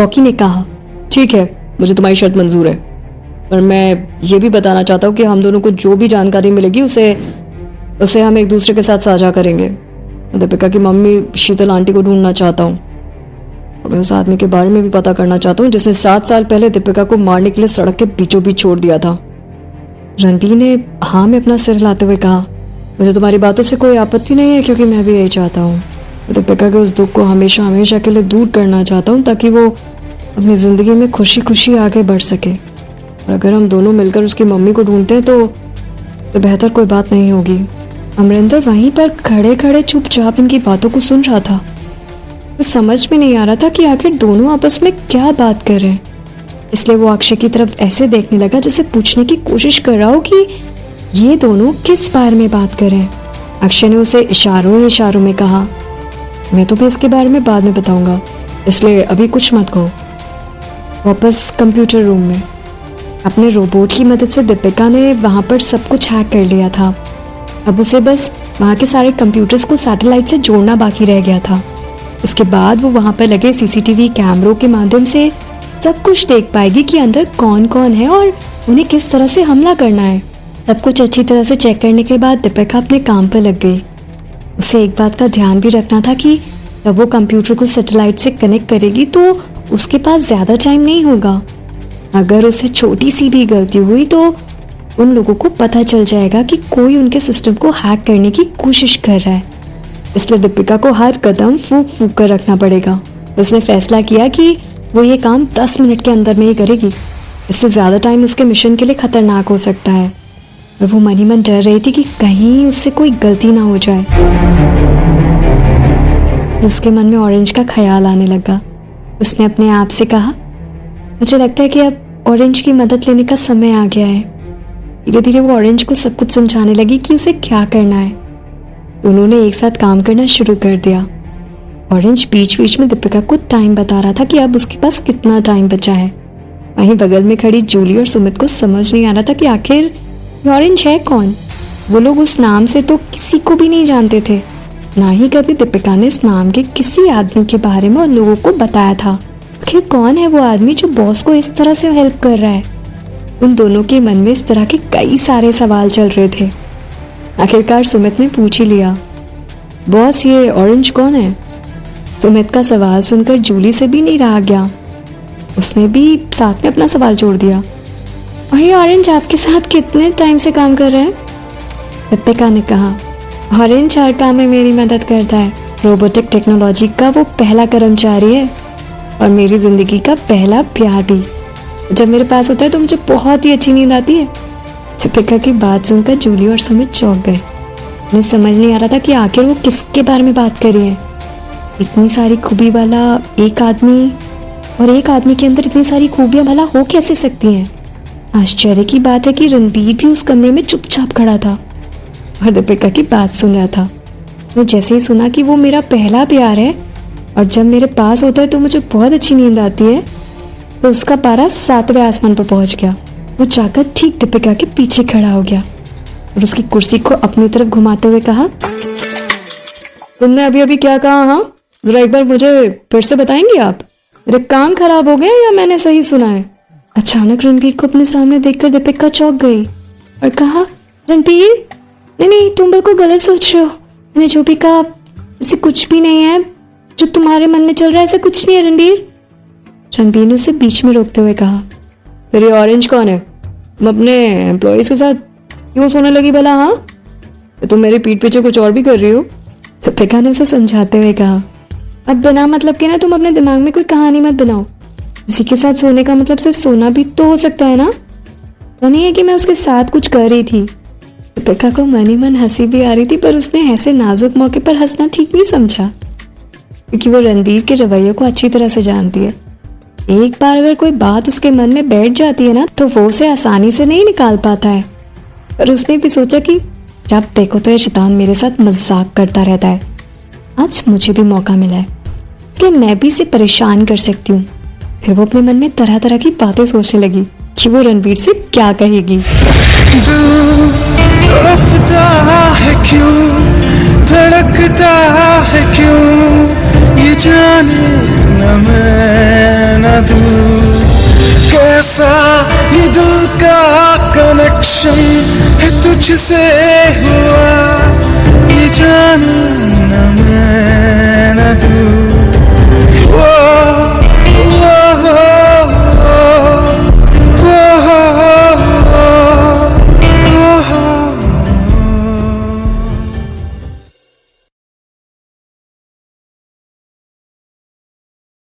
Rocky ने कहा, ठीक है, मुझे तुम्हारी शर्त मंजूर है, पर मैं ये भी बताना चाहता हूँ कि हम दोनों को जो भी जानकारी मिलेगी उसे हम एक दूसरे के साथ साझा करेंगे। दीपिका की मम्मी शीतल आंटी को ढूंढना चाहता हूँ और मैं उस आदमी के बारे में भी पता करना चाहता हूँ जिसने 7 साल पहले दीपिका को मारने के लिए सड़क के बीचों बीच छोड़ दिया था। रणबीर ने हाँ में अपना सिर हिलाते हुए कहा, मुझे तुम्हारी बातों से कोई आपत्ति नहीं है, क्योंकि मैं भी यही चाहता हूँ। दीपिका के उस दुख को हमेशा हमेशा के लिए दूर करना चाहता हूँ, ताकि वो अपनी जिंदगी में खुशी खुशी आगे बढ़ सके। और अगर हम दोनों मिलकर उसकी मम्मी को ढूंढते हैं तो बेहतर कोई बात नहीं होगी। अमरिंदर वहीं पर खड़े खड़े चुपचाप इनकी बातों को सुन रहा था। समझ में नहीं आ रहा था कि आखिर दोनों आपस में क्या बात कर रहे हैं, इसलिए वो अक्षय की तरफ ऐसे देखने लगा जैसे पूछने की कोशिश कर रहा हो कि ये दोनों किस बारे में बात कर रहे हैं। अक्षय ने उसे इशारों इशारों में कहा, मैं तुम्हें इसके बारे में बाद में बताऊंगा, इसलिए अभी कुछ मत कहो। वापस कंप्यूटर रूम में अपने रोबोट की मदद से दीपिका ने वहां पर सब कुछ हैक कर लिया था। अब उसे बस वहां के सारे कंप्यूटर्स को सैटेलाइट से जोड़ना बाकी रह गया था। उसके बाद वो वहां पर लगे सीसीटीवी कैमरों के माध्यम से सब कुछ देख पाएगी कि अंदर कौन कौन है और उन्हें किस तरह से हमला करना है। सब कुछ अच्छी तरह से चेक करने के बाद दीपिका अपने काम पर लग गई। उसे एक बात का ध्यान भी रखना था कि जब वो कंप्यूटर को सैटेलाइट से कनेक्ट करेगी तो उसके पास ज्यादा टाइम नहीं होगा। अगर उसे छोटी सी भी गलती हुई तो उन लोगों को पता चल जाएगा कि कोई उनके सिस्टम को हैक करने की कोशिश कर रहा है। इसलिए दीपिका को हर कदम फूंक फूंक कर रखना पड़ेगा। उसने फैसला किया कि वो ये काम 10 मिनट के अंदर में ही करेगी। इससे ज्यादा टाइम उसके मिशन के लिए खतरनाक हो सकता है और वो मन ही मन डर रही थी कि कहीं उससे कोई गलती ना हो जाए। उसके मन में ऑरेंज का ख्याल आने लगा। उसने अपने आप से कहा, मुझे लगता है कि अब ऑरेंज की मदद लेने का समय आ गया है। धीरे धीरे वो ऑरेंज को सब कुछ समझाने लगी कि उसे क्या करना है। दोनों ने एक साथ काम करना शुरू कर दिया। ऑरेंज बीच बीच में दीपिका को टाइम बता रहा था कि अब उसके पास कितना टाइम बचा है। वहीं बगल में खड़ी जूली और सुमित को समझ नहीं आ रहा था कि आखिर ये ऑरेंज है कौन। वो लोग उस नाम से तो किसी को भी नहीं जानते थे, ना ही कभी दीपिका ने इस नाम के किसी आदमी के बारे में उन लोगों को बताया था। आखिर कौन है वो आदमी जो बॉस को इस तरह से हेल्प कर रहा है। उन दोनों के मन में इस तरह के कई सारे सवाल चल रहे थे। आखिरकार सुमित ने पूछ ही लिया, बॉस ये ऑरेंज कौन है। सुमित का सवाल सुनकर जूली से भी नहीं रहा गया। उसने भी साथ में अपना सवाल जोड़ दिया, और ये ऑरेंज आपके साथ कितने टाइम से काम कर रहा है। दीपिका ने कहा, ऑरेंज हर काम में मेरी मदद करता है। रोबोटिक टेक्नोलॉजी का वो पहला कर्मचारी है और मेरी जिंदगी का पहला प्यार भी। जब मेरे पास होता है तो मुझे बहुत ही अच्छी नींद आती है। दीपिका की बात सुनकर जूली और सुमित चौंक गए। उन्हें समझ नहीं आ रहा था कि आखिर वो किसके बारे में बात कर रही है। इतनी सारी खूबी वाला एक आदमी और एक आदमी के अंदर इतनी सारी खूबियां भला हो कैसे सकती हैं। आश्चर्य की बात है कि रणबीर भी उस कमरे में चुपचाप खड़ा था और दीपिका की बात सुन रहा था। मैं जैसे ही सुना कि वो मेरा पहला प्यार है और जब मेरे पास होता है तो मुझे बहुत अच्छी नींद आती है, तो उसका पारा 7वें आसमान पर पहुंच गया। वो जाकर ठीक दीपिका के पीछे खड़ा हो गया और उसकी कुर्सी को अपनी तरफ घुमाते हुए कहा, तुमने अभी अभी क्या कहा। हाँ, जरा एक बार मुझे फिर से बताएंगे आप। मेरे कान खराब हो गए या मैंने सही सुना है। अचानक रणबीर को अपने सामने देखकर दीपिका चौंक गई और कहा, रणबीर नहीं, तुम बिल्कुल गलत सोच रहे हो। मैंने जो भी कहा ऐसे कुछ भी नहीं है। जो तुम्हारे मन में चल रहा है ऐसा कुछ नहीं है रणबीर। रणबीर ने उसे बीच में रोकते हुए कहा, फिर ये ऑरेंज कौन है। तुम अपने एम्प्लॉयज के साथ क्यों सोने लगी भला। हाँ, तुम मेरे पीठ पीछे कुछ और भी कर रही हो। दीपिका ने उसे समझाते हुए कहा, अब बिना मतलब के ना तुम अपने दिमाग में कोई कहानी मत बनाओ। किसी के साथ सोने का मतलब सिर्फ सोना भी तो हो सकता है ना। वो नहीं है कि मैं उसके साथ कुछ कर रही थी। दीपिका को मन ही मन हंसी भी आ रही थी, पर उसने ऐसे नाजुक मौके पर हंसना ठीक नहीं समझा, क्योंकि वो रणबीर के रवैये को अच्छी तरह से जानती है। एक बार अगर कोई बात उसके मन में बैठ जाती है ना तो वो उसे आसानी से नहीं निकाल पाता है। पर उसने भी सोचा कि जब देखो तो ये शैतान मेरे साथ मजाक करता रहता है, आज मुझे भी मौका मिला है, इसलिए मैं भी इसे परेशान कर सकती हूँ। फिर वो अपने मन में तरह तरह की बातें सोचने लगी कि वो रणबीर से क्या कहेगी। तड़पता है क्यों, धड़कता है क्यों, ये जाने न मैं न ऐसा ये दिल का कनेक्शन है तुझसे हुआ